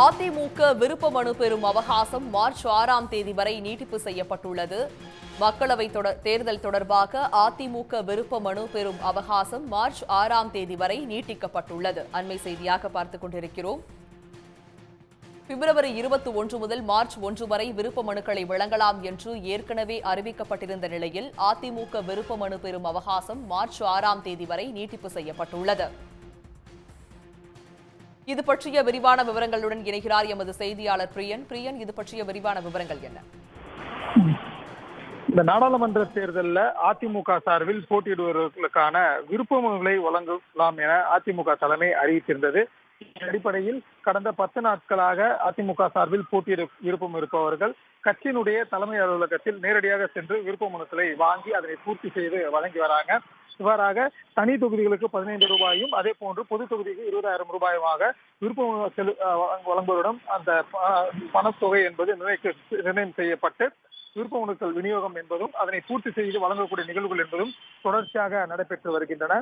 அதிமுக விருப்ப மனு பெறும் அவகாசம் மார்ச் 6ஆம் தேதி வரை நீட்டிப்பு செய்யப்பட்டுள்ளது. மக்களவை தேர்தல் தொடர்பாக அதிமுக விருப்ப மனு பெறும் அவகாசம் மார்ச் 6ஆம் தேதி வரை நீட்டிக்கப்பட்டுள்ளது. அண்மை செய்தியாக பார்த்துக் கொண்டிருக்கிறோம். பிப்ரவரி 21 முதல் மார்ச் 1 வரை விருப்ப மனுக்களை வழங்கலாம் என்று ஏற்கனவே அறிவிக்கப்பட்டிருந்த நிலையில் அதிமுக விருப்ப மனு பெறும் அவகாசம் மார்ச் 6ஆம் தேதி வரை நீட்டிப்பு செய்யப்பட்டுள்ளது. இது பற்றிய விரிவான விவரங்களுடன் இணைகிறார் எமது செய்தியாளர் பிரியன். இது பற்றிய விரிவான விவரங்கள் என்ன? இந்த நாடாளுமன்ற தேர்தலில் அதிமுக சார்பில் போட்டியிடுவர்களுக்கான விருப்ப மனுக்களை வழங்கலாம் என அதிமுக தலைமை அறிவித்திருந்தது. அடிப்படையில் கடந்த 10 நாட்களாக அதிமுக சார்பில் போட்டியிட விருப்பம் இருப்பவர்கள் கட்சியினுடைய தலைமை அலுவலகத்தில் நேரடியாக சென்று விருப்ப மனுக்களை வாங்கி அதனை பூர்த்தி செய்து வழங்கி வராங்க. இவ்வாறாக தனி தொகுதிகளுக்கு 15 ரூபாயும் அதே போன்று பொது தொகுதிக்கு 20,000 ரூபாயுமாக விருப்ப மனு வழங்குவதுடன் அந்த பணத்தொகை என்பது நிர்ணயம் செய்யப்பட்டு விருப்ப மனுக்கள் விநியோகம் என்பதும் அதனை பூர்த்தி செய்து வழங்கக்கூடிய நிகழ்வுகள் என்பதும் தொடர்ச்சியாக நடைபெற்று வருகின்றன.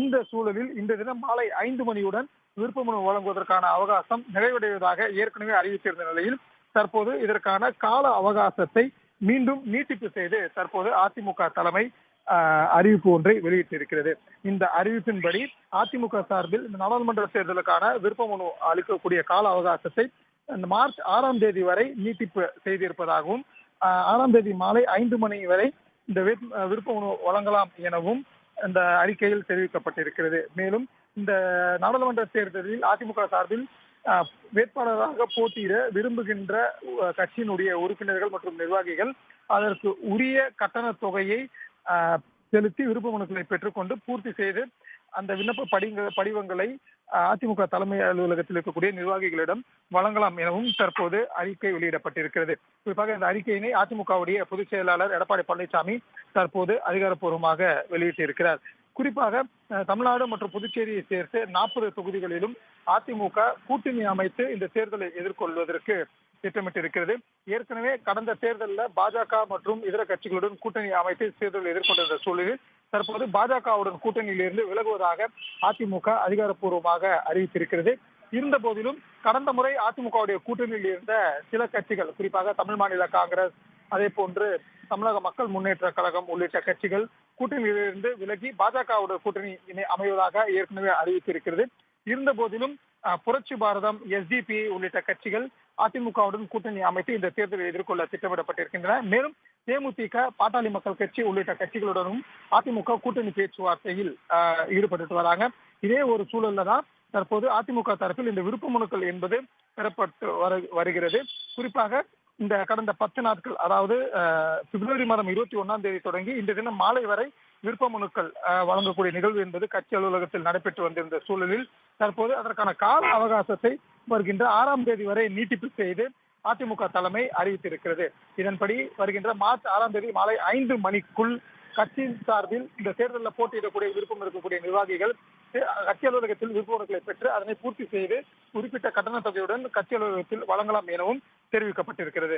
இந்த சூழலில் இந்த தினம் மாலை 5 மணியுடன் விருப்ப மனு வழங்குவதற்கான அவகாசம் நிறைவடைவதாக ஏற்கனவே அறிவித்திருந்த நிலையில் தற்போது இதற்கான கால அவகாசத்தை மீண்டும் நீட்டிப்பு செய்து தற்போது அதிமுக தலைமை அறிவிப்பு ஒன்றை வெளியிட்டிருக்கிறது. இந்த அறிவிப்பின்படி அதிமுக சார்பில் இந்த நாடாளுமன்ற தேர்தலுக்கான விருப்ப மனு அளிக்கக்கூடிய கால அவகாசத்தை மார்ச் 6ஆம் தேதி வரை நீட்டிப்பு செய்திருப்பதாகவும் 6ஆம் தேதி மாலை 5 மணி வரை இந்த விருப்ப மனு வழங்கலாம் எனவும் இந்த அறிக்கையில் தெரிவிக்கப்பட்டிருக்கிறது. மேலும் இந்த நாடாளுமன்ற தேர்தலில் அதிமுக சார்பில் வேட்பாளராக போட்டியிட விரும்புகின்ற கட்சியினுடைய உறுப்பினர்கள் மற்றும் நிர்வாகிகள் அதற்கு உரிய கட்டண தொகையை செலுத்தி விருப்ப மனுக்களை பெற்றுக்கொண்டு பூர்த்தி செய்து அந்த விண்ணப்ப படிவங்களை அதிமுக தலைமை அலுவலகத்தில் இருக்கக்கூடிய நிர்வாகிகளிடம் வழங்கலாம் எனவும் தற்போது அறிக்கை வெளியிடப்பட்டிருக்கிறது. குறிப்பாக இந்த அறிக்கையினை அதிமுகவுடைய பொதுச் செயலாளர் எடப்பாடி பழனிசாமி தற்போது அதிகாரப்பூர்வமாக வெளியிட்டிருக்கிறார். குறிப்பாக தமிழ்நாடு மற்றும் புதுச்சேரியை சேர்த்து 40 தொகுதிகளிலும் அதிமுக கூட்டணி அமைத்து இந்த தேர்தலை எதிர்கொள்வதற்கு திட்டமிட்டிருக்கிறது. ஏற்கனவே கடந்த தேர்தலில் பாஜக மற்றும் இதர கட்சிகளுடன் கூட்டணி அமைத்து தேர்தலை எதிர்கொண்டிருந்த சூழலில் தற்போது பாஜகவுடன் கூட்டணியிலிருந்து விலகுவதாக அதிமுக அதிகாரப்பூர்வமாக அறிவித்திருக்கிறது. இருந்த போதிலும் கடந்த முறை அதிமுகவுடைய கூட்டணியில் இருந்த சில கட்சிகள் குறிப்பாக தமிழ் மாநில காங்கிரஸ் அதே போன்று தமிழக மக்கள் முன்னேற்ற கழகம் உள்ளிட்ட கட்சிகள் கூட்டணியிலிருந்து விலகி பாஜகவுடைய கூட்டணி அமைவதாக ஏற்கனவே அறிவித்திருக்கிறது. இருந்த போதிலும் புரட்சி பாரதம், SDP உள்ளிட்ட கட்சிகள் அதிமுகவுடன் கூட்டணி அமைத்து இந்த தேர்தலை எதிர்கொள்ள திட்டமிடப்பட்டிருக்கின்றன. மேலும் தேமுதிக, பாட்டாளி மக்கள் கட்சி உள்ளிட்ட கட்சிகளுடனும் அதிமுக கூட்டணி பேச்சுவார்த்தையில் ஈடுபட்டு வராங்க. இதே ஒரு சூழல்ல தான் தற்போது அதிமுக தரப்பில் இந்த விருப்ப மனுக்கள் என்பது பெறப்பட்டு வருகிறது. குறிப்பாக இந்த கடந்த 10 நாட்கள் அதாவது பிப்ரவரி மாதம் 21ஆம் தேதி தொடங்கி இந்த தினம் மாலை வரை விருப்ப மனுக்கள் வழங்கக்கூடிய நிகழ்வு என்பது கட்சி அலுவலகத்தில் நடைபெற்று வந்திருந்த சூழலில் தற்போது அதற்கான கால அவகாசத்தை வருகின்ற 6ஆம் தேதி வரை நீட்டிப்பு செய்து அதிமுக தலைமை அறிவித்திருக்கிறது. இதன்படி வருகின்ற மார்ச் 6ஆம் தேதி மாலை 5 மணிக்குள் கட்சியின் சார்பில் இந்த தேர்தலில் போட்டியிடக்கூடிய விருப்பம் இருக்கக்கூடிய நிர்வாகிகள் கட்சி அலுவலகத்தில் விருப்ப மனுக்களை பெற்று அதனை பூர்த்தி செய்து குறிப்பிட்ட கட்டண தொகையுடன் கட்சி அலுவலகத்தில் வழங்கலாம் எனவும் தெரிவிக்கப்பட்டிருக்கிறது.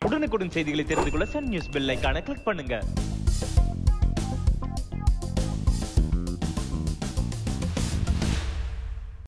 உடனுக்குடன் செய்திகளை தெரிந்து கொள்ள சன் நியூஸ் பெல் ஐகானை கிளிக் பண்ணுங்க.